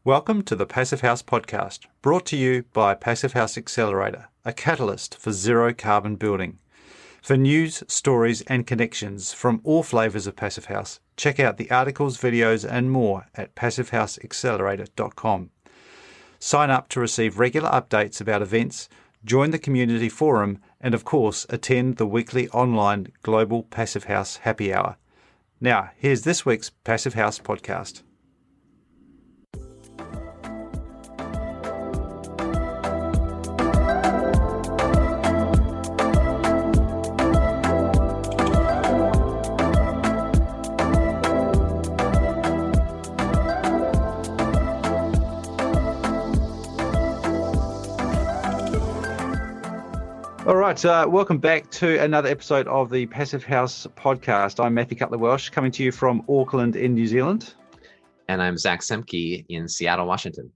Welcome to the Passive House podcast, brought to you by Passive House Accelerator, a catalyst for zero carbon building. For news, stories, and connections from all flavours of Passive House, check out the articles, videos, and more at passivehouseaccelerator.com. Sign up to receive regular updates about events, join the community forum, and of course, attend the weekly online Global Passive House Happy Hour. Now, here's this week's Passive House podcast. All right, welcome back to another episode of the Passive House podcast. I'm Matthew Cutler-Welsh, coming to you from Auckland in New Zealand. And I'm Zach Semke in Seattle, Washington.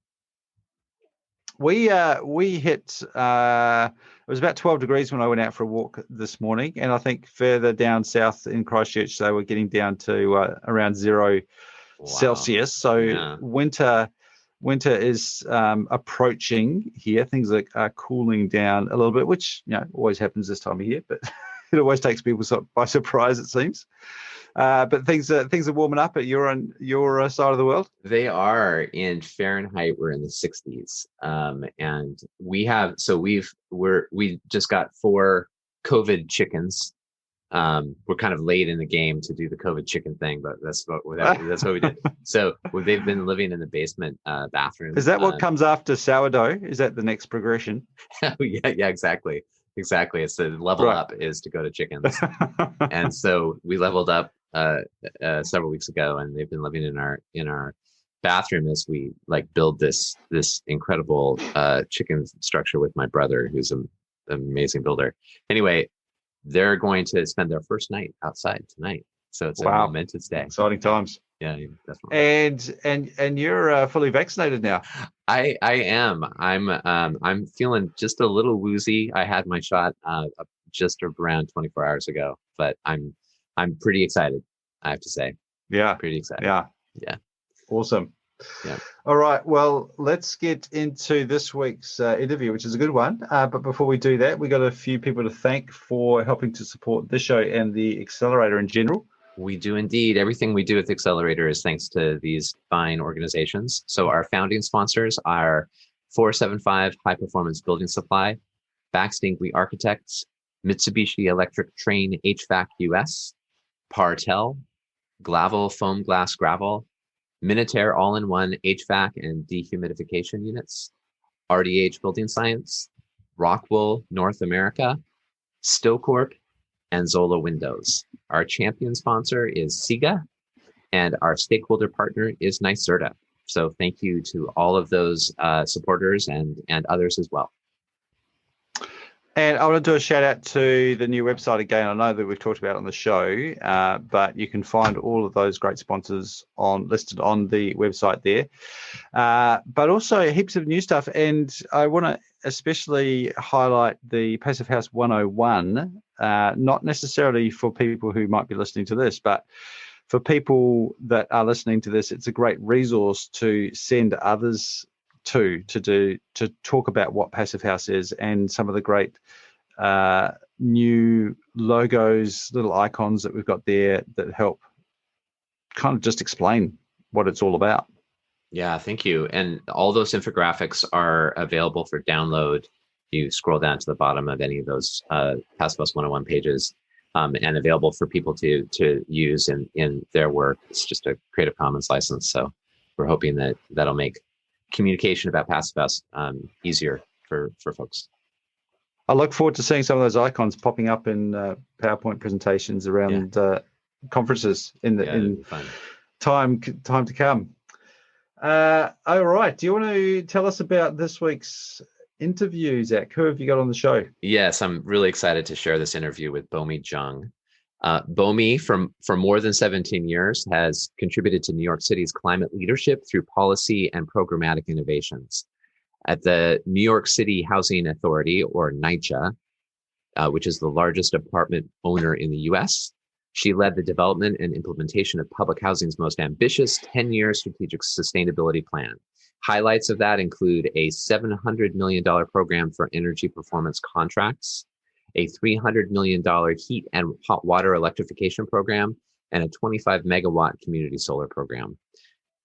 We hit, it was about 12 degrees when I went out for a walk this morning, and I think further down south in Christchurch, they were getting down to around 0 Celsius. So yeah. Winter is approaching here. Things are cooling down a little bit, which always happens this time of year, but it always takes people by surprise, it seems. But things are warming up at your side of the world. They are. In Fahrenheit, we're in the 60s, and we just got 4 COVID chickens. We're kind of late in the game to do the COVID chicken thing, but that's what we did. So they've been living in the basement bathroom. Is that what comes after sourdough? Is that the next progression? yeah, exactly. It's the level up is to go to chickens. And so we leveled up several weeks ago, and they've been living in our bathroom as we build this incredible chicken structure with my brother, who's an amazing builder. Anyway, they're going to spend their first night outside tonight, so it's a momentous day. Exciting times. Yeah, definitely. And you're fully vaccinated now. I am. I'm feeling just a little woozy. I had my shot just around 24 hours ago, but I'm pretty excited, I have to say. Yeah, pretty excited. Yeah. Awesome. Yeah. All right. Well, let's get into this week's interview, which is a good one. But before we do that, we got a few people to thank for helping to support this show and the Accelerator in general. We do indeed. Everything we do with the Accelerator is thanks to these fine organizations. So our founding sponsors are 475 High Performance Building Supply, Baxtingley Architects, Mitsubishi Electric Train HVAC US, Partel, Glavel Foam Glass Gravel, Minutair All-in-One HVAC and Dehumidification Units, RDH Building Science, Rockwool North America, Stillcorp, and Zola Windows. Our champion sponsor is SIGA, and our stakeholder partner is NYSERDA. So thank you to all of those supporters and others as well. And I want to do a shout out to the new website again. I know that we've talked about it on the show, but you can find all of those great sponsors listed on the website there. But also heaps of new stuff. And I want to especially highlight the Passive House 101, not necessarily for people who might be listening to this, but for people that are listening to this, it's a great resource to send others to talk about what Passive House is and some of the great new logos, little icons that we've got there that help kind of just explain what it's all about. Yeah, thank you. And all those infographics are available for download. You scroll down to the bottom of any of those Passive House 101 pages, and available for people to use in their work. It's just a Creative Commons license. So we're hoping that that'll make communication about Passive House easier for folks. I look forward to seeing some of those icons popping up in PowerPoint presentations around conferences in time to come. All right. Do you want to tell us about this week's interview, Zach? Who have you got on the show? Yes, I'm really excited to share this interview with Bomee Jung. Bomee, for more than 17 years, has contributed to New York City's climate leadership through policy and programmatic innovations. At the New York City Housing Authority, or NYCHA, which is the largest apartment owner in the U.S., She led the development and implementation of public housing's most ambitious 10-year strategic sustainability plan. Highlights of that include a $700 million program for energy performance contracts, a $300 million heat and hot water electrification program, and a 25 megawatt community solar program.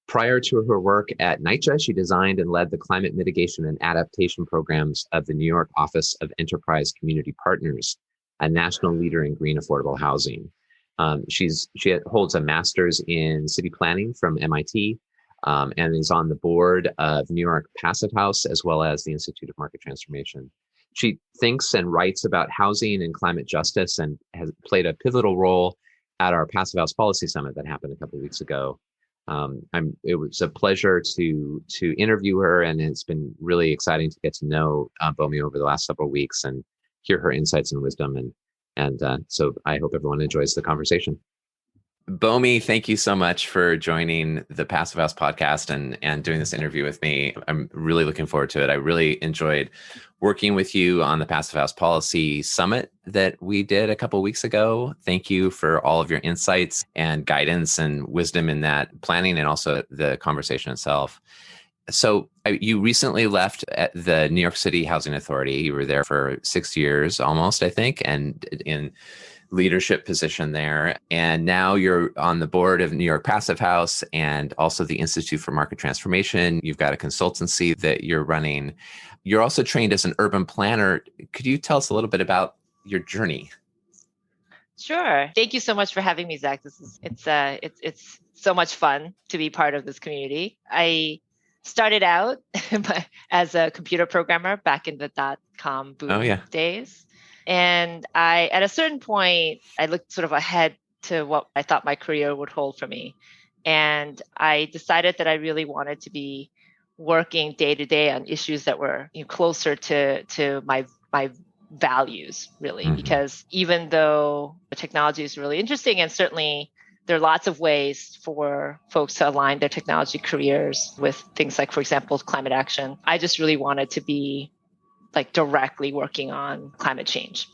Prior to her work at NYCHA, she designed and led the climate mitigation and adaptation programs of the New York Office of Enterprise Community Partners, a national leader in green affordable housing. She holds a master's in city planning from MIT, and is on the board of New York Passive House, as well as the Institute of Market Transformation. She thinks and writes about housing and climate justice, and has played a pivotal role at our Passive House Policy Summit that happened a couple of weeks ago. It was a pleasure to interview her, and it's been really exciting to get to know Bomee over the last several weeks and hear her insights and wisdom. And so I hope everyone enjoys the conversation. Bomee, thank you so much for joining the Passive House podcast and doing this interview with me. I'm really looking forward to it. I really enjoyed working with you on the Passive House Policy Summit that we did a couple of weeks ago. Thank you for all of your insights and guidance and wisdom in that planning and also the conversation itself. So you recently left at the New York City Housing Authority. You were there for 6 years almost, I think, and in leadership position there. And now you're on the board of New York Passive House and also the Institute for Market Transformation. You've got a consultancy that you're running. You're also trained as an urban planner. Could you tell us a little bit about your journey? Sure. Thank you so much for having me, Zach. It's so much fun to be part of this community. I started out as a computer programmer back in the .com boom days. And at a certain point, I looked sort of ahead to what I thought my career would hold for me. And I decided that I really wanted to be working day to day on issues that were closer to my values, really. Mm-hmm. Because even though the technology is really interesting, and certainly there are lots of ways for folks to align their technology careers with things like, for example, climate action, I just really wanted to be directly working on climate change.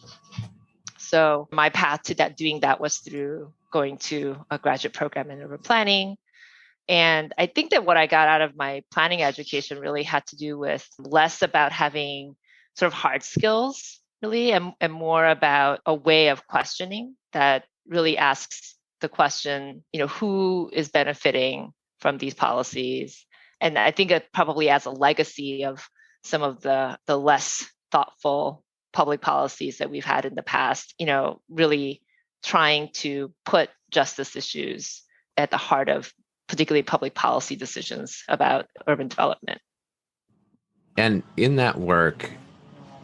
So my path to doing that was through going to a graduate program in urban planning. And I think that what I got out of my planning education really had to do with less about having sort of hard skills, really, and more about a way of questioning that really asks the question, who is benefiting from these policies? And I think it probably as a legacy of some of the less thoughtful public policies that we've had in the past, really trying to put justice issues at the heart of particularly public policy decisions about urban development. And in that work,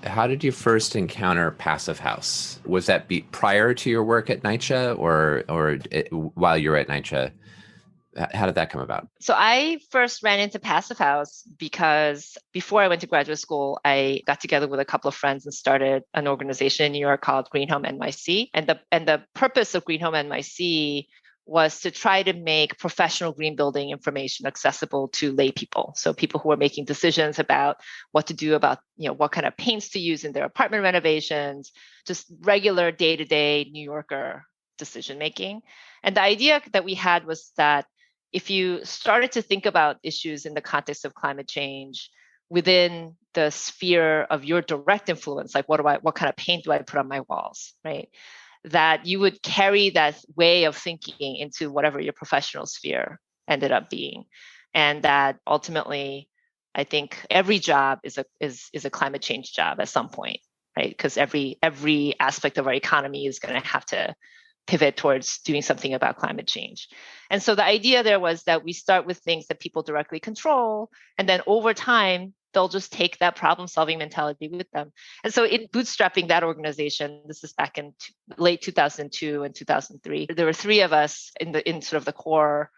how did you first encounter Passive House? Was that prior to your work at NYCHA or while you were at NYCHA? How did that come about? So I first ran into Passive House because before I went to graduate school, I got together with a couple of friends and started an organization in New York called Green Home NYC. And the purpose of Green Home NYC was to try to make professional green building information accessible to lay people. So people who are making decisions about what to do about, what kind of paints to use in their apartment renovations, just regular day-to-day New Yorker decision making. And the idea that we had was that if you started to think about issues in the context of climate change within the sphere of your direct influence, like what kind of paint do I put on my walls, right? That you would carry that way of thinking into whatever your professional sphere ended up being. And that ultimately, I think every job is a climate change job at some point, right? Because every aspect of our economy is going to have to pivot towards doing something about climate change. And so the idea there was that we start with things that people directly control, and then over time, they'll just take that problem-solving mentality with them. And so in bootstrapping that organization, this is back in late 2002 and 2003, there were three of us in sort of the core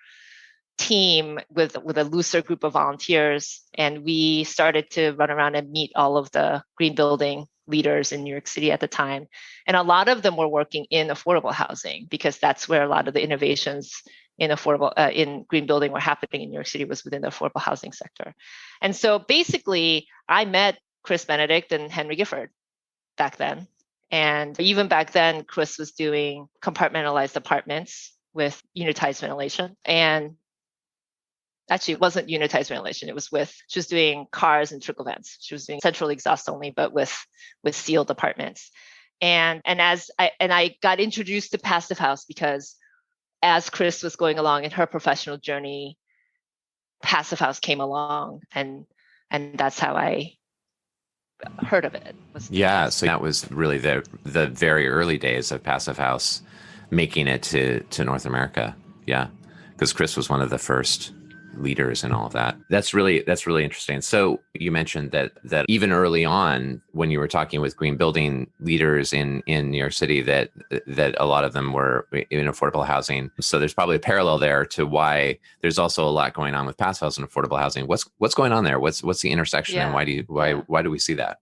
team with a looser group of volunteers. And we started to run around and meet all of the green building leaders in New York City at the time. And a lot of them were working in affordable housing because that's where a lot of the innovations in green building were happening in New York City was within the affordable housing sector. And so basically I met Chris Benedict and Henry Gifford back then. And even back then, Chris was doing compartmentalized apartments with unitized ventilation. And actually, it wasn't unitized ventilation. She was doing cars and trickle vents. She was doing central exhaust only, but with sealed apartments. And I got introduced to Passive House because as Chris was going along in her professional journey, Passive House came along, and that's how I heard of it. Yeah, so that was really the very early days of Passive House making it to North America. Yeah, because Chris was one of the first leaders in all of that. That's really interesting. So you mentioned that even early on, when you were talking with green building leaders in New York City, that a lot of them were in affordable housing. So there's probably a parallel there to why there's also a lot going on with Passive House and affordable housing. What's going on there? What's the intersection, and why do we see that?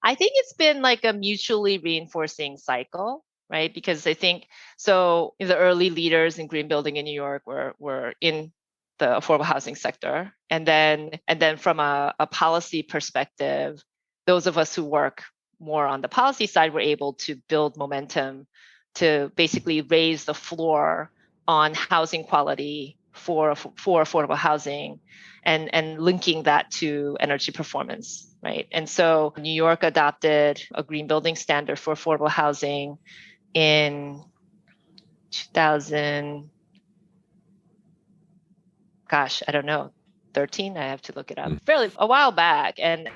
I think it's been like a mutually reinforcing cycle, right? Because I think so the early leaders in green building in New York were in the affordable housing sector. And then from a policy perspective, those of us who work more on the policy side were able to build momentum to basically raise the floor on housing quality for affordable housing and linking that to energy performance, right? And so New York adopted a green building standard for affordable housing in 2000, gosh, I don't know, 13. I have to look it up. Fairly a while back, and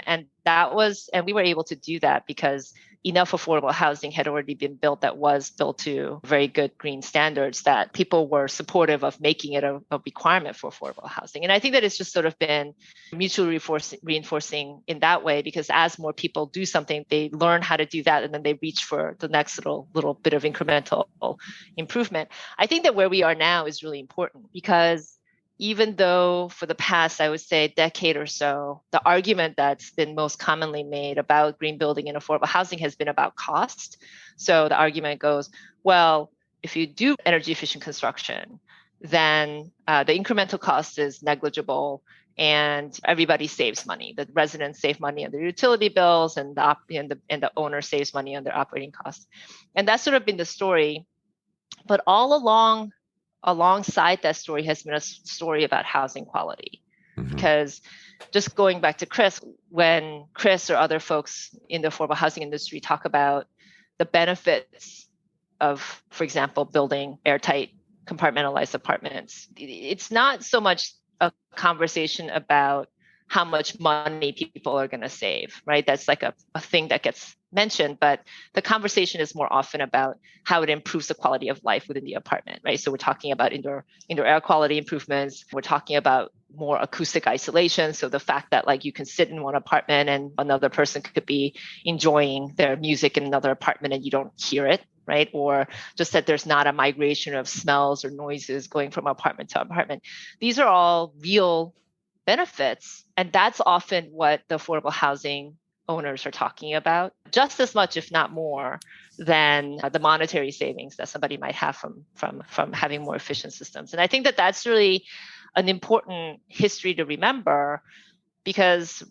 we were able to do that because enough affordable housing had already been built that was built to very good green standards that people were supportive of making it a requirement for affordable housing. And I think that it's just sort of been mutually reinforcing in that way, because as more people do something, they learn how to do that, and then they reach for the next little bit of incremental improvement. I think that where we are now is really important because even though for the past, I would say, decade or so, the argument that's been most commonly made about green building and affordable housing has been about cost. So the argument goes, well, if you do energy efficient construction, then the incremental cost is negligible and everybody saves money. The residents save money on their utility bills, and the owner saves money on their operating costs. And that's sort of been the story. But all alongside that story has been a story about housing quality. Because just going back to Chris, when Chris or other folks in the affordable housing industry talk about the benefits of, for example, building airtight compartmentalized apartments, it's not so much a conversation about how much money people are going to save, right? That's like a thing that gets mentioned, but the conversation is more often about how it improves the quality of life within the apartment, right? So we're talking about indoor air quality improvements. We're talking about more acoustic isolation. So the fact that like you can sit in one apartment and another person could be enjoying their music in another apartment and you don't hear it, right? Or just that there's not a migration of smells or noises going from apartment to apartment. These are all real benefits. And that's often what the affordable housing owners are talking about, just as much, if not more, than the monetary savings that somebody might have from having more efficient systems. And I think that that's really an important history to remember, because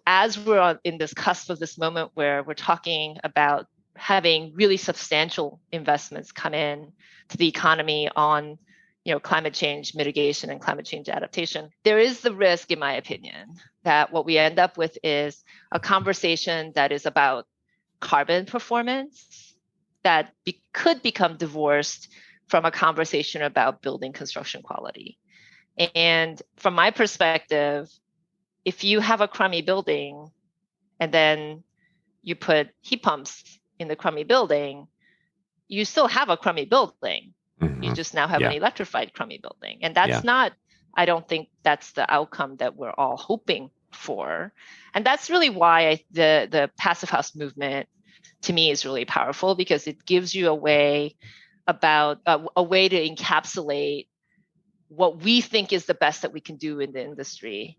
as we're in this cusp of this moment where we're talking about having really substantial investments come in to the economy on climate change mitigation and climate change adaptation, there is the risk, in my opinion, that what we end up with is a conversation that is about carbon performance that could become divorced from a conversation about building construction quality. And from my perspective, if you have a crummy building and then you put heat pumps in the crummy building, you still have a crummy building. You just now have an electrified crummy building. And that's not, I don't think that's the outcome that we're all hoping for. And that's really why the Passive House movement, to me, is really powerful, because it gives you a way to encapsulate what we think is the best that we can do in the industry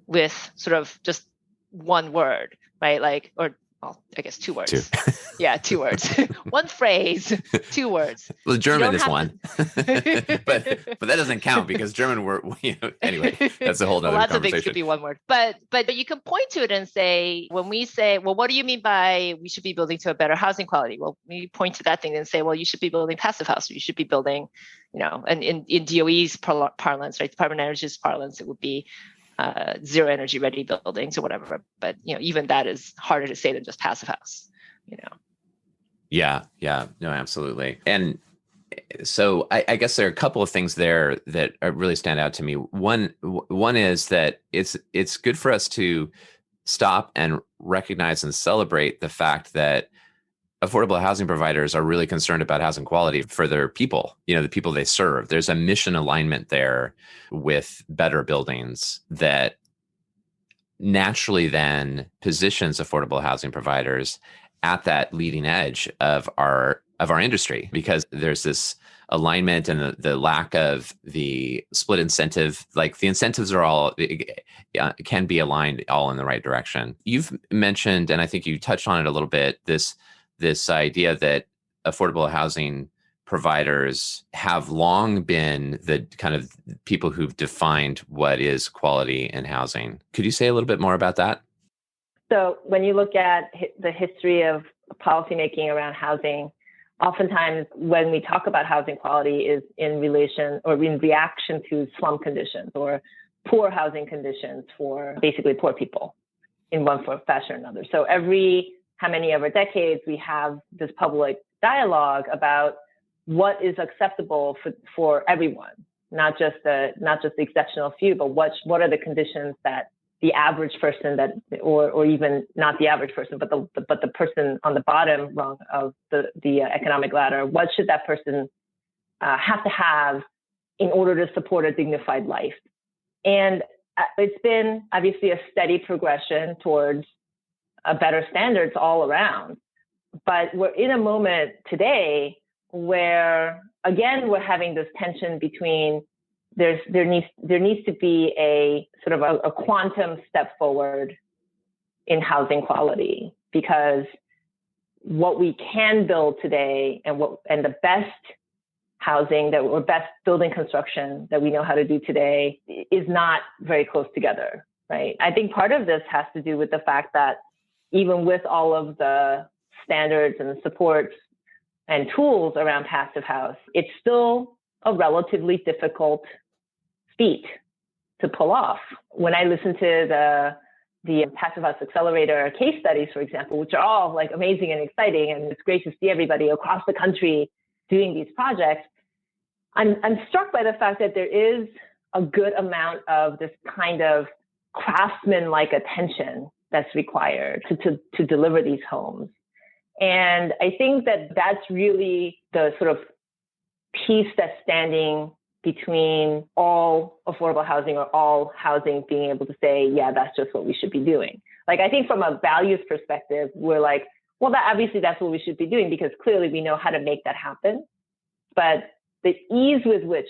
with sort of just one word, right? Like, or well, I guess 2 words. Two. Yeah, 2 words. One phrase, 2 words. Well, German is have one, but that doesn't count because German word. Anyway, that's a whole other lots of conversation. things could be one word, but you can point to it and say, when we say, well, what do you mean by we should be building to a better housing quality? Well, we point to that thing and say, well, you should be building passive house, or you should be building, and in DOE's parlance, right, Department of Energy's parlance, it would be zero energy ready buildings or whatever. But even that is harder to say than just passive house. Yeah, no, absolutely. And so I guess there are a couple of things there that really stand out to me. One is that it's good for us to stop and recognize and celebrate the fact that affordable housing providers are really concerned about housing quality for their people, the people they serve. There's a mission alignment there with better buildings that naturally then positions affordable housing providers at that leading edge of our industry, because there's this alignment and the lack of the split incentive. Like the incentives are all can be aligned all in the right direction. You've mentioned, and I think you touched on it a little bit, this idea that affordable housing providers have long been the kind of people who've defined what is quality in housing. Could you say a little bit more about that? So when you look at the history of policymaking around housing, oftentimes when we talk about housing quality is in relation or in reaction to slum conditions or poor housing conditions for basically poor people in one fashion or another. So every how many ever decades, we have this public dialogue about what is acceptable for everyone, not just the exceptional few, but what are the conditions that the average person or even not the average person, but the person on the bottom rung of the economic ladder, what should that person have to have in order to support a dignified life? And it's been obviously a steady progression towards better standards all around. But we're in a moment today where, again, we're having this tension between there needs to be a sort of a quantum step forward in housing quality, because what we can build today and the best housing or best building construction that we know how to do today is not very close together, right? I think part of this has to do with the fact that even with all of the standards and the supports and tools around passive house, it's still a relatively difficult feat to pull off. When I listen to the Passive House Accelerator case studies, for example, which are all like amazing and exciting, and it's great to see everybody across the country doing these projects, I'm struck by the fact that there is a good amount of this kind of craftsman-like attention that's required to deliver these homes. And I think that that's really the sort of piece that's standing between all affordable housing or all housing being able to say, yeah, that's just what we should be doing. Like, I think from a values perspective, we're like, well, obviously that's what we should be doing because clearly we know how to make that happen. But the ease with which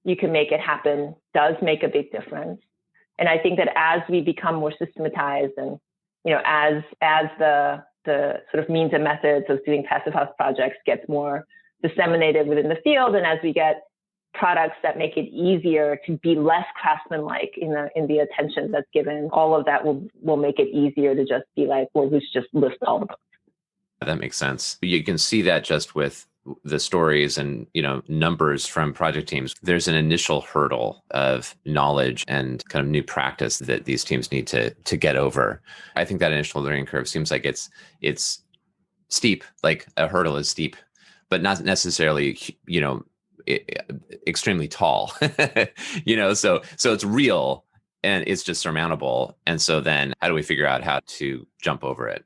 you can make it happen does make a big difference. And I think that as we become more systematized and, as the sort of means and methods of doing passive house projects gets more disseminated within the field, and as we get products that make it easier to be less craftsman-like in the attention that's given, all of that will make it easier to just be like, well, let's just list all of them. That makes sense. You can see that just with the stories and numbers from project teams. There's an initial hurdle of knowledge and kind of new practice that these teams need to get over. I think that initial learning curve seems like it's steep, like a hurdle is steep, but not necessarily extremely tall. So it's real and it's just surmountable. And so then how do we figure out how to jump over it?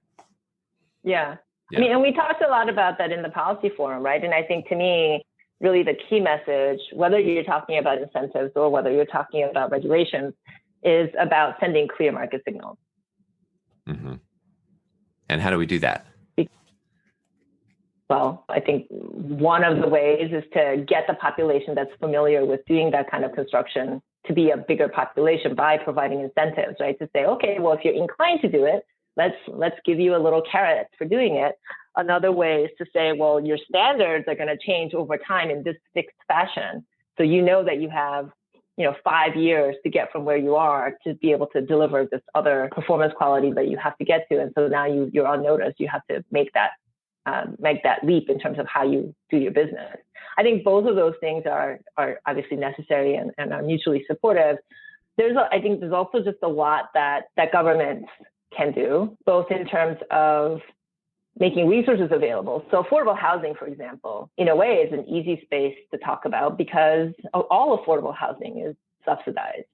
Yeah. I mean, and we talked a lot about that in the policy forum, right? And I think to me, really the key message, whether you're talking about incentives or whether you're talking about regulations, is about sending clear market signals. Mm-hmm. And how do we do that? Well, I think one of the ways is to get the population that's familiar with doing that kind of construction to be a bigger population by providing incentives, right? To say, okay, well, if you're inclined to do it, let's give you a little carrot for doing it. Another way is to say, well, your standards are going to change over time in this fixed fashion. So you know that you have 5 years to get from where you are to be able to deliver this other performance quality that you have to get to. And so now you're on notice. You have to make that leap in terms of how you do your business. I think both of those things are obviously necessary and are mutually supportive. I think there's also just a lot that governments can do, both in terms of making resources available. So affordable housing, for example, in a way is an easy space to talk about because all affordable housing is subsidized,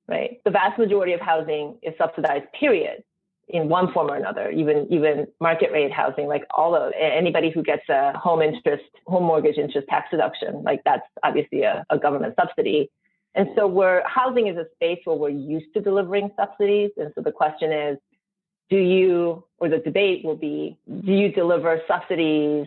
right? The vast majority of housing is subsidized, period, in one form or another, even market rate housing, like anybody who gets a home mortgage interest tax deduction, like that's obviously a government subsidy. And so housing is a space where we're used to delivering subsidies. And so the question is, the debate will be, do you deliver subsidies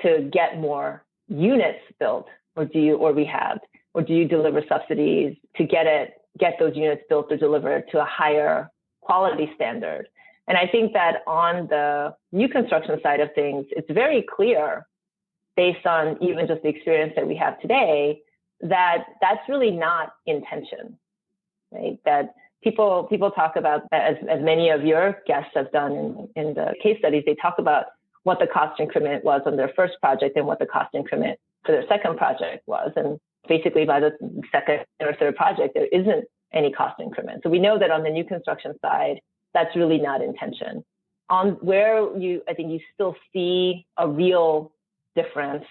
to get more units built or rehabbed? Or do you deliver subsidies to get those units built or delivered to a higher quality standard? And I think that on the new construction side of things, it's very clear based on even just the experience that we have today, that that's really not intention, right? That people talk about, as many of your guests have done in the case studies, they talk about what the cost increment was on their first project and what the cost increment for their second project was. And basically by the second or third project, there isn't any cost increment. So we know that on the new construction side, that's really not intention. On where I think you still see a real difference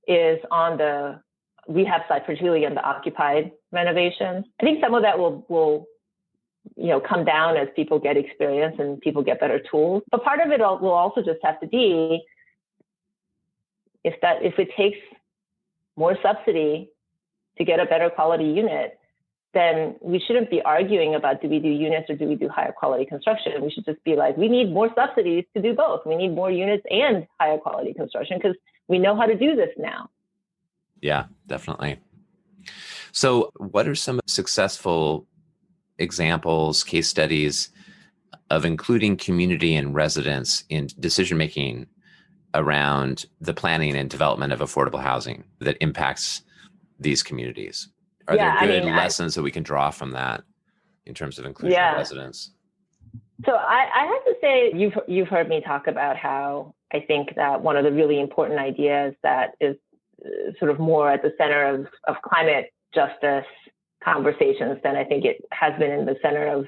is on the rehab side, particularly on the occupied renovations. I think some of that will come down as people get experience and people get better tools. But part of it will also just have to be if it takes more subsidy to get a better quality unit, then we shouldn't be arguing about do we do units or do we do higher quality construction. We should just be like, we need more subsidies to do both. We need more units and higher quality construction because we know how to do this now. Yeah, definitely. So what are some successful examples, case studies of including community and residents in decision-making around the planning and development of affordable housing that impacts these communities? Are there good lessons that we can draw from that in terms of inclusion of residents? So I have to say, you've heard me talk about how I think that one of the really important ideas that is sort of more at the center of climate justice conversations than I think it has been in the center of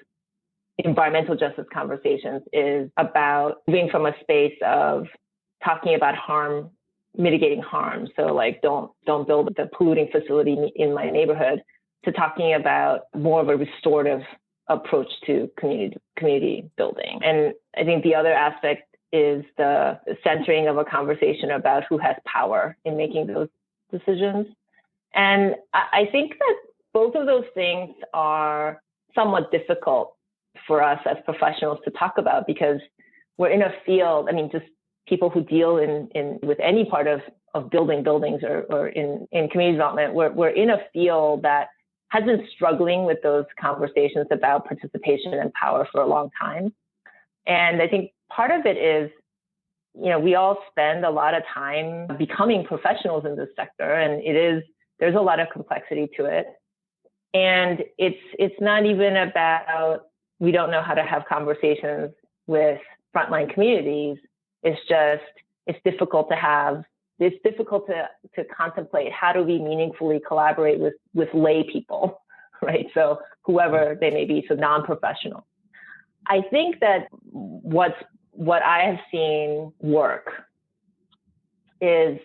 environmental justice conversations is about moving from a space of talking about mitigating harm. So like, don't build the polluting facility in my neighborhood, to talking about more of a restorative approach to community building. And I think the other aspect is the centering of a conversation about who has power in making those decisions. And I think that both of those things are somewhat difficult for us as professionals to talk about because we're in a field, just people who deal with any part of building buildings or in community development, we're in a field that has been struggling with those conversations about participation and power for a long time. And I think part of it is, we all spend a lot of time becoming professionals in this sector, and there's a lot of complexity to it. And it's not even about, we don't know how to have conversations with frontline communities. It's just, it's difficult to contemplate how do we meaningfully collaborate with lay people, right? So whoever they may be, so non-professional. I think that what I have seen work is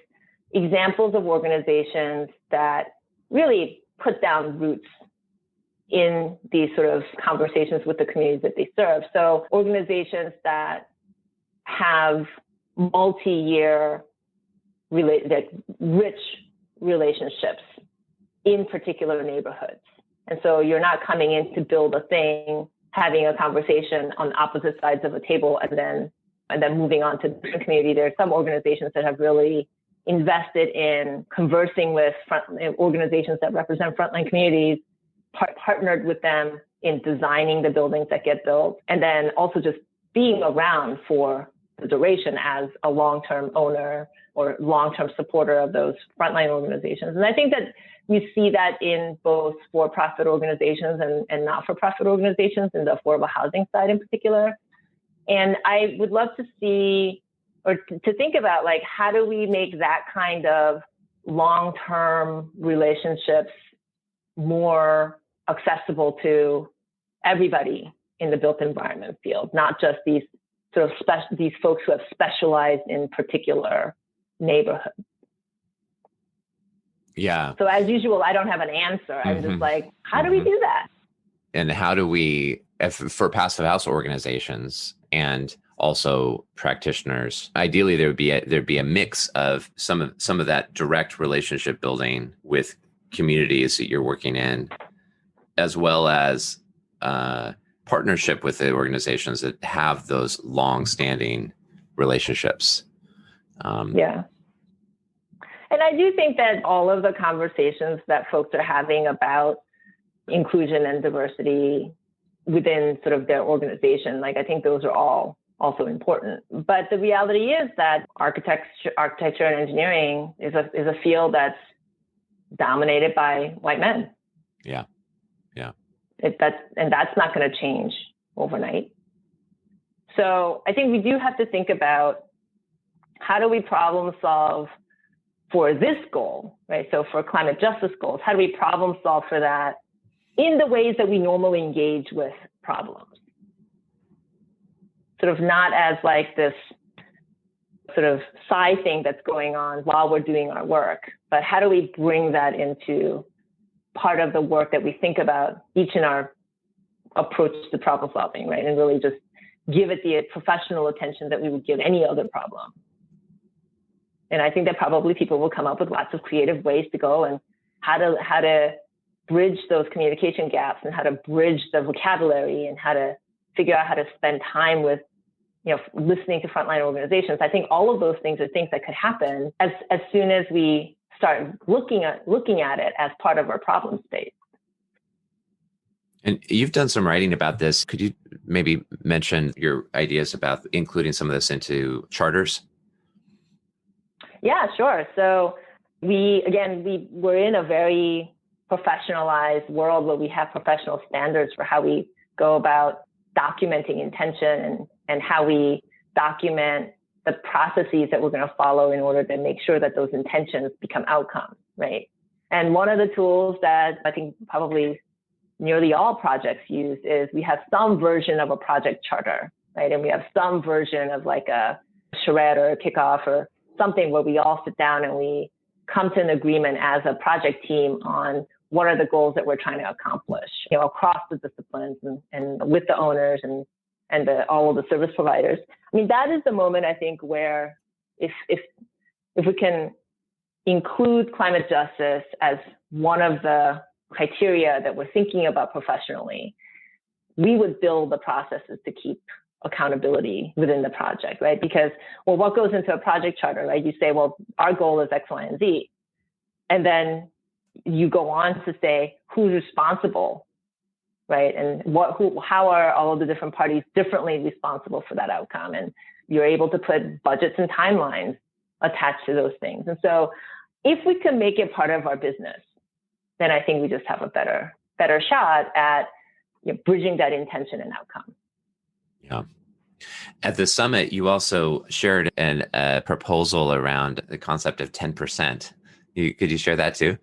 examples of organizations that really put down roots in these sort of conversations with the communities that they serve. So organizations that have multi-year rich relationships in particular neighborhoods. And so you're not coming in to build a thing, having a conversation on opposite sides of a table, and then moving on to the community. There are some organizations that have really invested in conversing with organizations that represent frontline communities, partnered with them in designing the buildings that get built, and then also just being around for the duration as a long-term owner or long-term supporter of those frontline organizations. And I think that you see that in both for-profit organizations and not-for-profit organizations in the affordable housing side in particular. And I would love to see, or to think about, like, how do we make that kind of long-term relationships more accessible to everybody in the built environment field, not just these sort of these folks who have specialized in particular neighborhoods. Yeah. So as usual, I don't have an answer. I'm just like, how do we do that? And how do we, for passive house organizations and also practitioners, ideally there'd be a mix of some of that direct relationship building with communities that you're working in, as well as partnership with the organizations that have those long-standing relationships. Yeah. And I do think that all of the conversations that folks are having about inclusion and diversity within sort of their organization, like, I think those are all also important. But the reality is that architecture and engineering is a field that's dominated by white men. Yeah. Yeah. That's not going to change overnight. So I think we do have to think about, how do we problem solve for this goal, right? So for climate justice goals, how do we problem solve for that in the ways that we normally engage with problems? Sort of not as like this sort of side thing that's going on while we're doing our work, but how do we bring that into part of the work that we think about each in our approach to problem solving, right? And really just give it the professional attention that we would give any other problem. And I think that probably people will come up with lots of creative ways to go and how to bridge those communication gaps and how to bridge the vocabulary and how to figure out how to spend time with, listening to frontline organizations. I think all of those things are things that could happen as soon as we start looking at it as part of our problem space. And you've done some writing about this. Could you maybe mention your ideas about including some of this into charters? Yeah, sure. So we're in a very professionalized world where we have professional standards for how we go about documenting intention and how we document the processes that we're going to follow in order to make sure that those intentions become outcomes, right? And one of the tools that I think probably nearly all projects use is we have some version of a project charter, right? And we have some version of like a charrette or a kickoff or something where we all sit down and we come to an agreement as a project team on what are the goals that we're trying to accomplish, across the disciplines and with the owners and all of the service providers. I mean, that is the moment, I think, where if we can include climate justice as one of the criteria that we're thinking about professionally, we would build the processes to keep accountability within the project, right? Because, well, what goes into a project charter, right? You say, well, our goal is X, Y, and Z. And then you go on to say who's responsible, right? And how are all of the different parties differently responsible for that outcome? And you're able to put budgets and timelines attached to those things. And so if we can make it part of our business, then I think we just have a better shot at bridging that intention and outcome. Yeah. At the summit, you also shared a proposal around the concept of 10%. Could you share that too?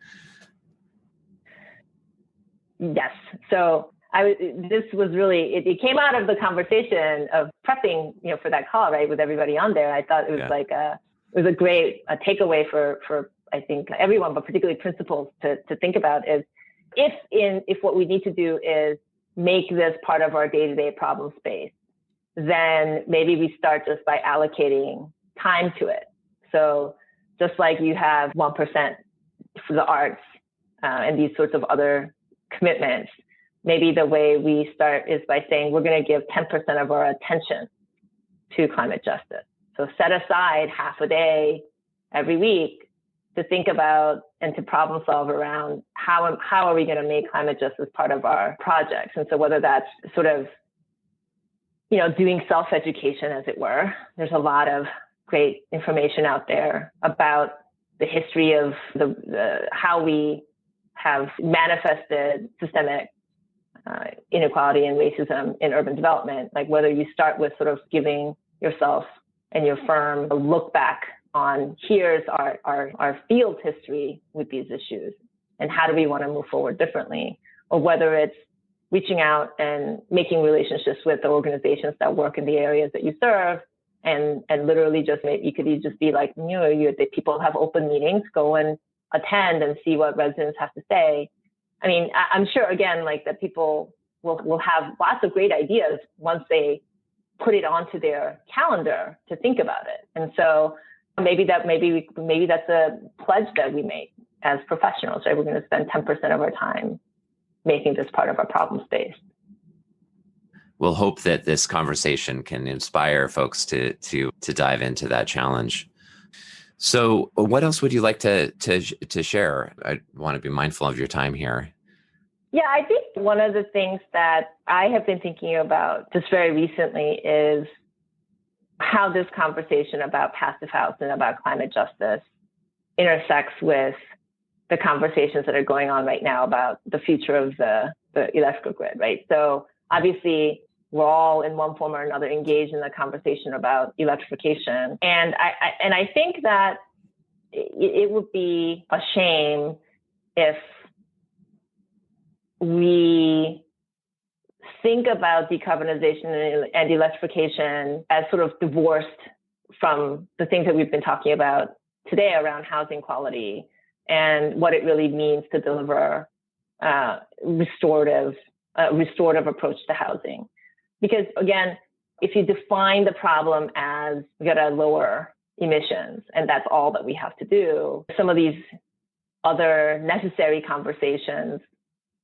Yes. So this was really, it came out of the conversation of prepping, for that call, right, with everybody on there. I thought it was it was a great takeaway for I think everyone, but particularly principals to think about is if what we need to do is make this part of our day-to-day problem space, then maybe we start just by allocating time to it. So just like you have 1% for the arts and these sorts of other commitments, maybe the way we start is by saying we're going to give 10% of our attention to climate justice. So set aside half a day every week to think about and to problem solve around how are we going to make climate justice part of our projects. And so whether that's sort of, doing self-education, as it were, there's a lot of great information out there about the history of how we have manifested systemic inequality and racism in urban development. Like whether you start with sort of giving yourself and your firm a look back on here's our field history with these issues and how do we want to move forward differently, or whether it's reaching out and making relationships with the organizations that work in the areas that you serve, and literally just you could just be like, the people have open meetings, go and attend and see what residents have to say. I mean, I'm sure again, like that people will have lots of great ideas once they put it onto their calendar to think about it. And so maybe that's a pledge that we make as professionals, right? We're going to spend 10% of our time making this part of our problem space. We'll hope that this conversation can inspire folks to dive into that challenge. So what else would you like to share? I want to be mindful of your time here. Yeah, I think one of the things that I have been thinking about just very recently is how this conversation about passive house and about climate justice intersects with the conversations that are going on right now about the future of the electrical grid, right? So obviously, we're all in one form or another engaged in the conversation about electrification. And I think that it would be a shame if we think about decarbonization and electrification as sort of divorced from the things that we've been talking about today around housing quality and what it really means to deliver restorative approach to housing. Because again, if you define the problem as we got to lower emissions and that's all that we have to do, some of these other necessary conversations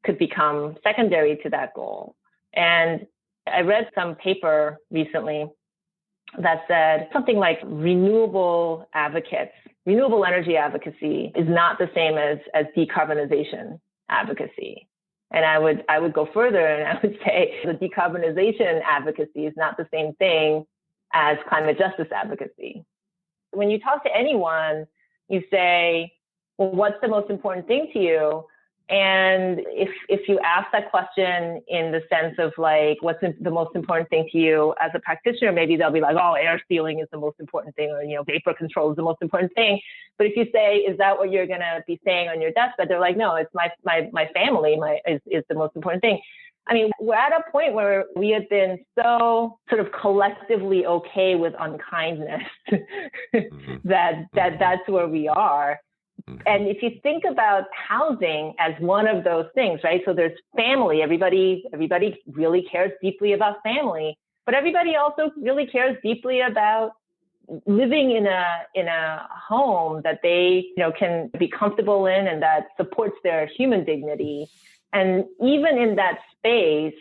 could become secondary to that goal. And I read some paper recently that said something like renewable energy advocacy is not the same as decarbonization advocacy. And I would go further and I would say the decarbonization advocacy is not the same thing as climate justice advocacy. When you talk to anyone, you say, well, what's the most important thing to you? And if you ask that question in the sense of like, what's the most important thing to you as a practitioner, maybe they'll be like, oh, air sealing is the most important thing, or, vapor control is the most important thing. But if you say, is that what you're going to be saying on your deathbed? They're like, no, it's my family is the most important thing. I mean, we're at a point where we have been so sort of collectively okay with unkindness that's where we are. And if you think about housing as one of those things, right? So there's family. Everybody really cares deeply about family, but everybody also really cares deeply about living in a home that they can be comfortable in and that supports their human dignity. And even in that space,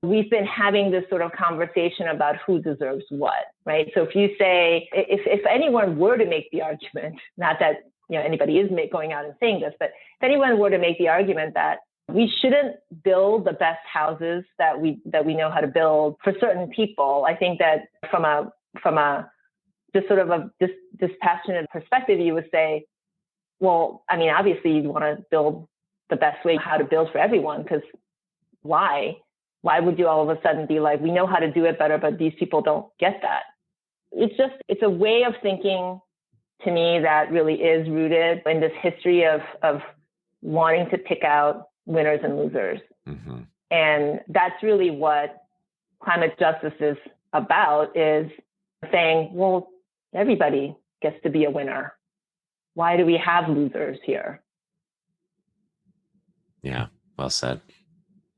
we've been having this sort of conversation about who deserves what, right? So if you say, if anyone were to make the argument, not that anybody is going out and saying this, but if anyone were to make the argument that we shouldn't build the best houses that we know how to build for certain people, I think that from a just sort of a dispassionate perspective, you would say, well, I mean, obviously you want to build the best way how to build for everyone, because why would you all of a sudden be like, we know how to do it better, but these people don't get that? It's a way of thinking to me that really is rooted in this history of wanting to pick out winners and losers. Mm-hmm. And that's really what climate justice is about, is saying, well, everybody gets to be a winner. Why do we have losers here? Yeah, well said.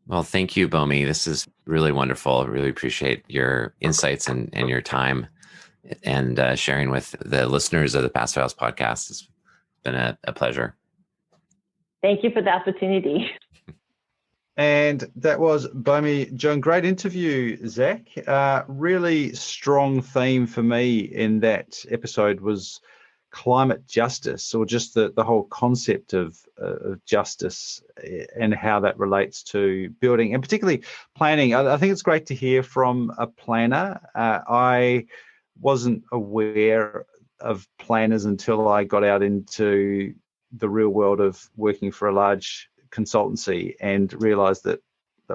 Well, thank you, Bomee. This is really wonderful. I really appreciate your insights and your time and sharing with the listeners of the Passive House podcast. It's been a pleasure. Thank you for the opportunity. And that was Bomee Jung. Great interview, Zach. Really strong theme for me in that episode was climate justice, or just the whole concept of justice and how that relates to building, and particularly planning. I think it's great to hear from a planner. I wasn't aware of planners until I got out into the real world of working for a large consultancy and realized that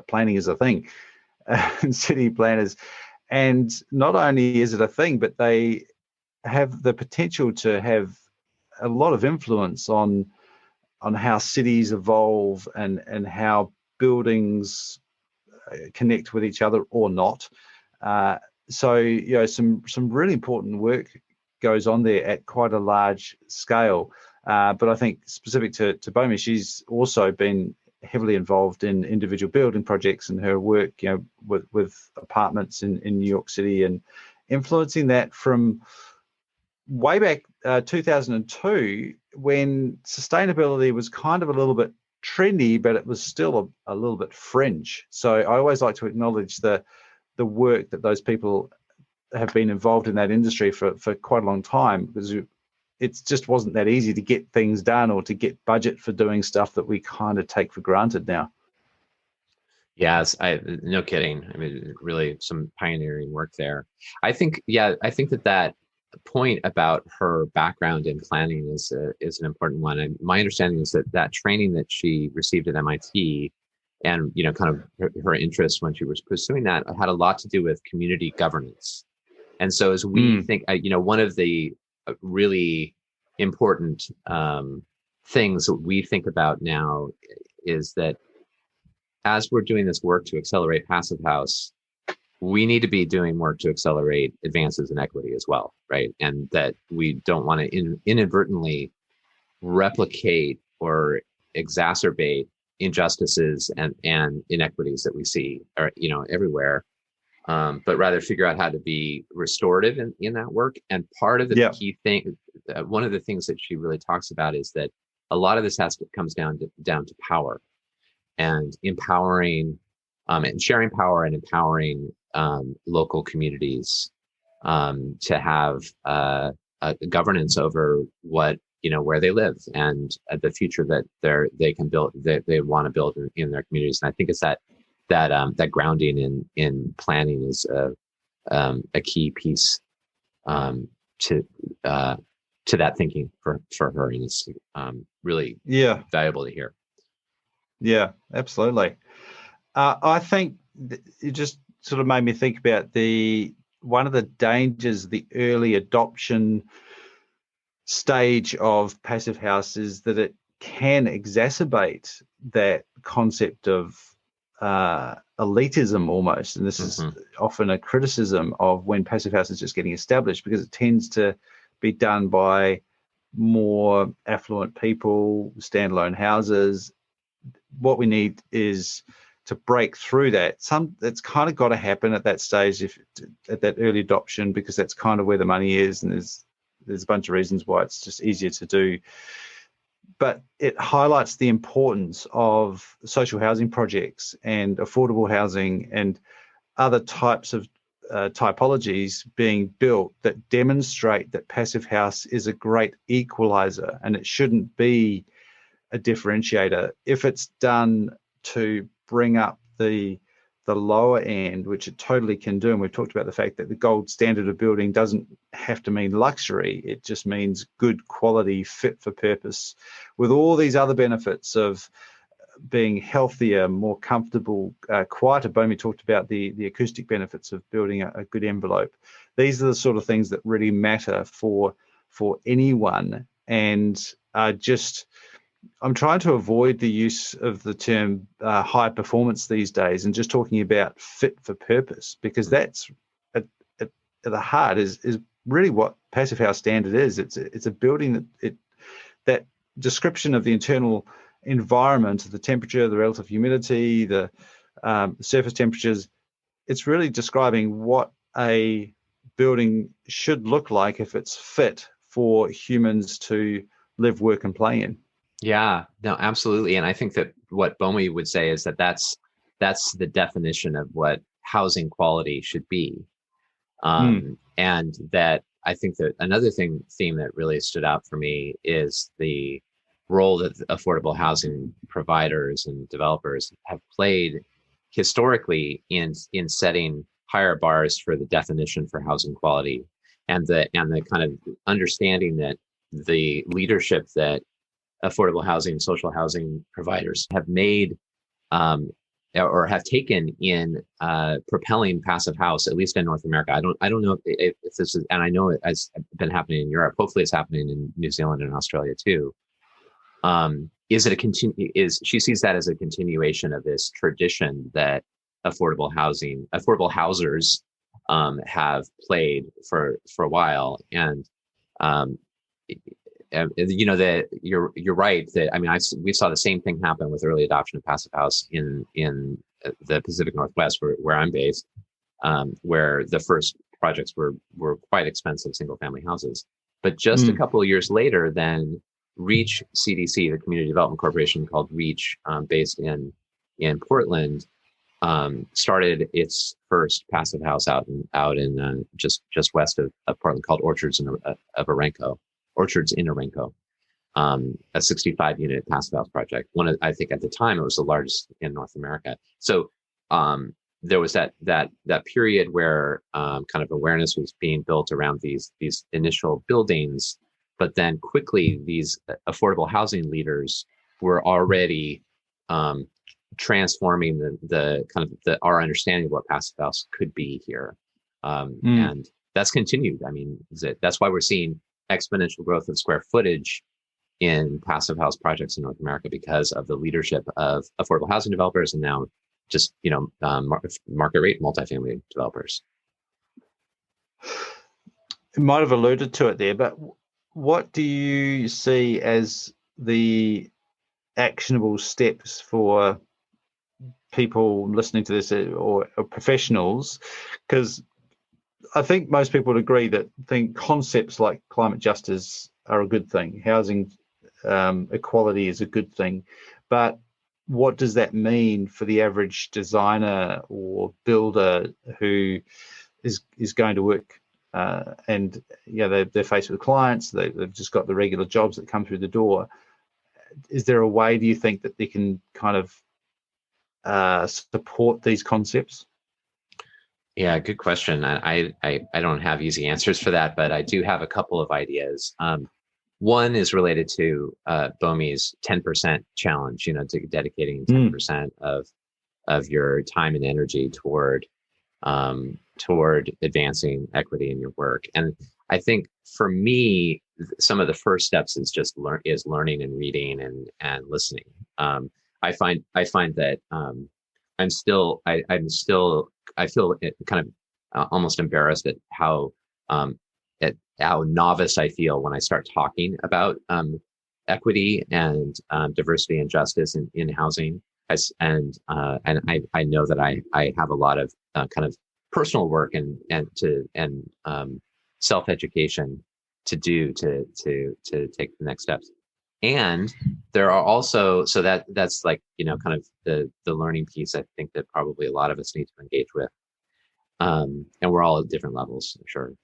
planning is a thing, city planners. And not only is it a thing, but they have the potential to have a lot of influence on how cities evolve and how buildings connect with each other or not. So, some really important work goes on there at quite a large scale. But I think specific to Bomee, she's also been heavily involved in individual building projects and her work, with apartments in New York City, and influencing that from way back 2002, when sustainability was kind of a little bit trendy, but it was still a little bit fringe. So I always like to acknowledge the work that those people have been involved in that industry for quite a long time, because it just wasn't that easy to get things done or to get budget for doing stuff that we kind of take for granted now. Yes, no kidding. I mean, really some pioneering work there. I think that point about her background in planning is an important one. And my understanding is that training that she received at MIT, and kind of her interest when she was pursuing that, had a lot to do with community governance. And so as we think, one of the really important things that we think about now is that as we're doing this work to accelerate Passive House, we need to be doing work to accelerate advances in equity as well, right? And that we don't want to inadvertently replicate or exacerbate injustices and inequities that we see, or everywhere, but rather figure out how to be restorative in that work. And part of the key thing, one of the things that she really talks about, is that a lot of this comes down to power, and empowering and sharing power, and empowering local communities to have a governance over what where they live, and the future that they can build, that they want to build in their communities. And I think it's that grounding in planning is a key piece to that thinking for her, and it's really valuable to hear. Yeah, absolutely. I think it just sort of made me think about one of the dangers, the early adoption stage of Passive House, is that it can exacerbate that concept of elitism almost. And this is often a criticism of when Passive House is just getting established, because it tends to be done by more affluent people, standalone houses. What we need is to break through that. That's kind of got to happen at that stage, at that early adoption, because that's kind of where the money is, and there's a bunch of reasons why it's just easier to do. But it highlights the importance of social housing projects and affordable housing and other types of typologies being built that demonstrate that Passive House is a great equalizer, and it shouldn't be a differentiator. If it's done to bring up the lower end, which it totally can do, and we've talked about the fact that the gold standard of building doesn't have to mean luxury, it just means good quality, fit for purpose, with all these other benefits of being healthier, more comfortable, quieter. Bomee talked about the acoustic benefits of building a good envelope. These are the sort of things that really matter for anyone, and I'm trying to avoid the use of the term high performance these days, and just talking about fit for purpose, because that's at the heart is really what Passive House standard is. It's a building that description of the internal environment, the temperature, the relative humidity, the surface temperatures. It's really describing what a building should look like if it's fit for humans to live, work, and play in. Yeah, no, absolutely. And I think that what Bomee would say is that's the definition of what housing quality should be. And that I think that another theme that really stood out for me is the role that affordable housing providers and developers have played historically in setting higher bars for the definition for housing quality, and the kind of understanding that the leadership that affordable housing, social housing providers have made or have taken in propelling passive house, at least in North America. I don't know if this is, and I know it has been happening in Europe. Hopefully, it's happening in New Zealand and Australia too. Is it she sees that as a continuation of this tradition that affordable housers have played for a while, and that you're right that we saw the same thing happen with early adoption of passive house in the Pacific Northwest where I'm based, where the first projects were quite expensive single family houses, but just a couple of years later, then REACH CDC, the Community Development Corporation called REACH, based in Portland, started its first passive house out in just west of Portland, called Orchards in Orenco, a 65 unit passive house project. I think at the time it was the largest in North America. So there was that period where kind of awareness was being built around these initial buildings, but then quickly these affordable housing leaders were already transforming the kind of our understanding of what passive house could be here, and that's continued. That's why we're seeing exponential growth of square footage in passive house projects in North America, because of the leadership of affordable housing developers and now just market rate multifamily developers. You might have alluded to it there, but what do you see as the actionable steps for people listening to this, or professionals? Because I think most people would agree that concepts like climate justice are a good thing. Housing equality is a good thing. But what does that mean for the average designer or builder who is going to work and they're faced with clients, they've just got the regular jobs that come through the door? Is there a way, do you think, that they can kind of support these concepts? Yeah, good question. I don't have easy answers for that, but I do have a couple of ideas. One is related to Bomee's 10% challenge, to dedicating 10% of your time and energy toward advancing equity in your work. And I think for me, some of the first steps is just learning and reading and listening. I find that I feel kind of almost embarrassed at how novice I feel when I start talking about equity and diversity and justice in housing. And I know that I have a lot of kind of personal work and self-education to do to take the next steps. And there are also, so that's like, kind of the learning piece, I think, that probably a lot of us need to engage with. And we're all at different levels, I'm sure.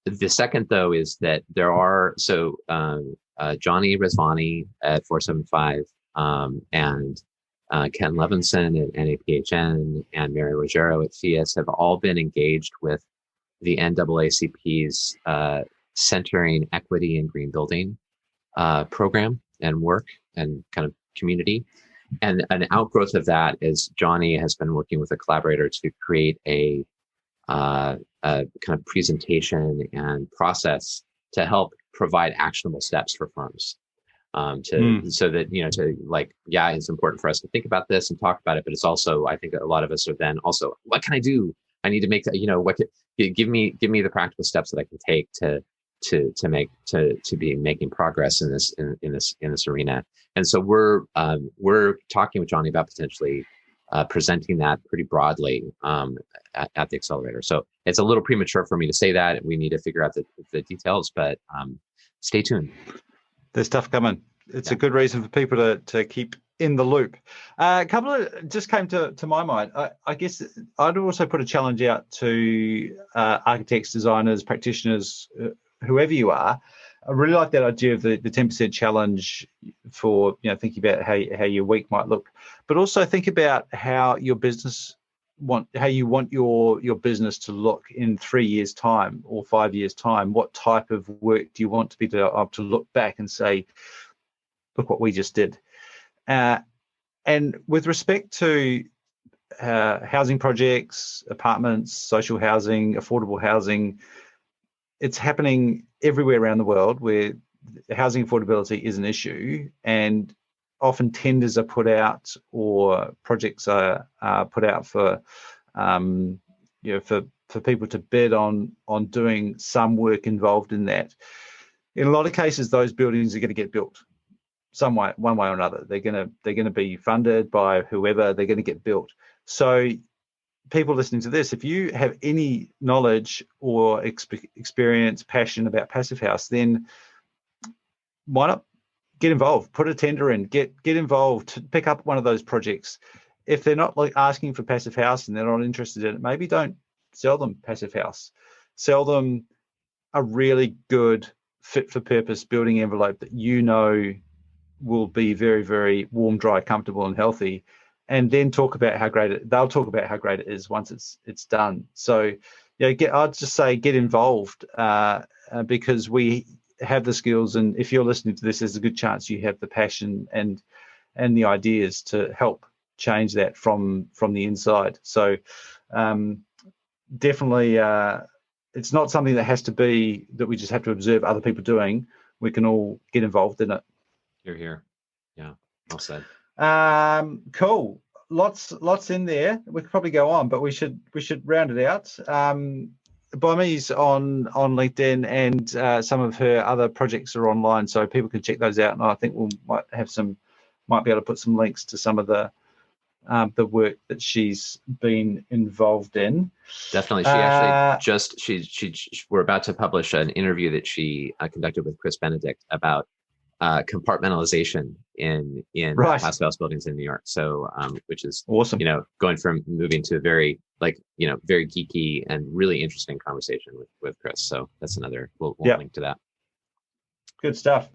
The second, though, is that there are, Johnny Rezvani at 475 and Ken Levinson at NAPHN and Mary Rogero at FIAS have all been engaged with the NAACP's Centering Equity in Green Building program and work and kind of community. And an outgrowth of that is Johnny has been working with a collaborator to create a kind of presentation and process to help provide actionable steps for firms. So that, it's important for us to think about this and talk about it, but it's also, I think a lot of us are then also, what can I do? I need to make that, give me the practical steps that I can take to be making progress in this arena. And so we're talking with Johnny about potentially presenting that pretty broadly at the accelerator. So it's a little premature for me to say that. We need to figure out the details, but stay tuned. There's stuff coming. It's a good reason for people to keep in the loop. A couple of just came to my mind. I guess I'd also put a challenge out to architects, designers, practitioners, whoever you are. I really like that idea of the 10% challenge for, thinking about how your week might look, but also think about how your business how you want your business to look in 3 years' time or 5 years' time. What type of work do you want to be able to look back and say, look what we just did? And with respect to housing projects, apartments, social housing, affordable housing, it's happening everywhere around the world where housing affordability is an issue, and often tenders are put out or projects are put out for people to bid on doing some work involved in that. In a lot of cases, those buildings are going to get built some way, one way or another. They're going to be funded by whoever. They're going to get built. So people listening to this, if you have any knowledge or experience, passion about Passive House, then why not get involved? Put a tender in, get involved, pick up one of those projects. If they're not asking for Passive House and they're not interested in it, maybe don't sell them Passive House. Sell them a really good fit for purpose building envelope that will be very, very warm, dry, comfortable, and healthy. And then talk about how great they'll talk about how great it is once it's done. So, I'd just say get involved because we have the skills, and if you're listening to this, there's a good chance you have the passion and the ideas to help change that from the inside. So, definitely, it's not something that has to be that we just have to observe other people doing. We can all get involved in it. You're here. Yeah, well said. Cool. Lots in there. We could probably go on, but we should round it out. Bomee's on LinkedIn, and some of her other projects are online, so people can check those out. And I think might be able to put some links to some of the work that she's been involved in. Definitely. She actually we're about to publish an interview that she conducted with Chris Benedict about compartmentalization in Passive House buildings in New York. So, which is awesome. Going from moving to a very very geeky and really interesting conversation with Chris. So that's another. We'll link to that. Good stuff.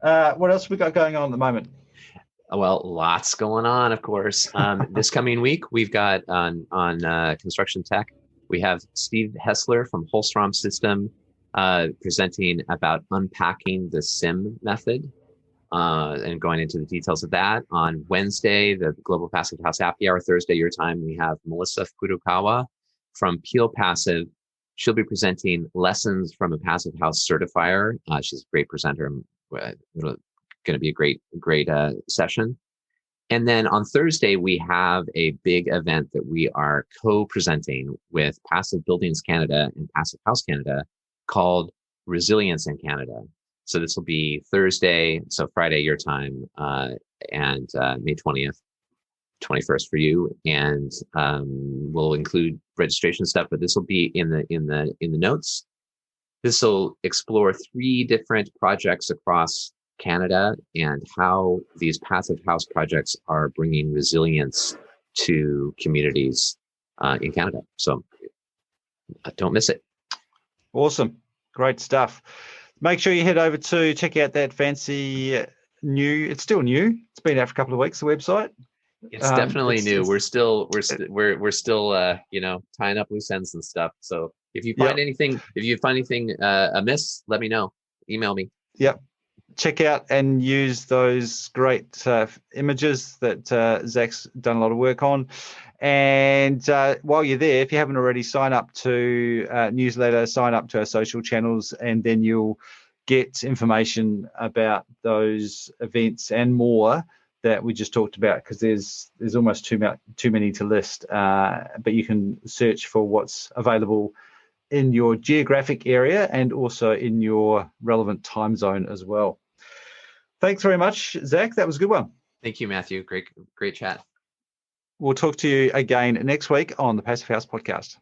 What else we got going on at the moment? Well, lots going on, of course. This coming week, we've got on construction tech. We have Steve Hessler from Holstrom System presenting about unpacking the SIM method and going into the details of that. On Wednesday, the Global Passive House Happy Hour, Thursday your time, we have Melissa Furukawa from Peel Passive. She'll be presenting lessons from a Passive House certifier. She's a great presenter. It'll going to be a great session. And then on Thursday, we have a big event that we are co-presenting with Passive Buildings Canada and Passive House Canada called Resilience in Canada. So this will be Thursday, so Friday your time, and May 20th, 21st for you. And we'll include registration stuff, but this will be in the notes. This will explore 3 different projects across Canada and how these Passive House projects are bringing resilience to communities in Canada. So don't miss it. Awesome. Great stuff. Make sure you head over to check out that fancy it's still new. It's been out for a couple of weeks, the website. It's definitely new. We're still tying up loose ends and stuff. So if you find anything amiss, let me know. Email me. Yep. Check out and use those great images that Zach's done a lot of work on. And while you're there, if you haven't already, sign up to newsletter, sign up to our social channels, and then you'll get information about those events and more that we just talked about, because there's almost too many to list. But you can search for what's available in your geographic area and also in your relevant time zone as well. Thanks very much, Zach. That was a good one. Thank you, Matthew. Great chat. We'll talk to you again next week on the Passive House Podcast.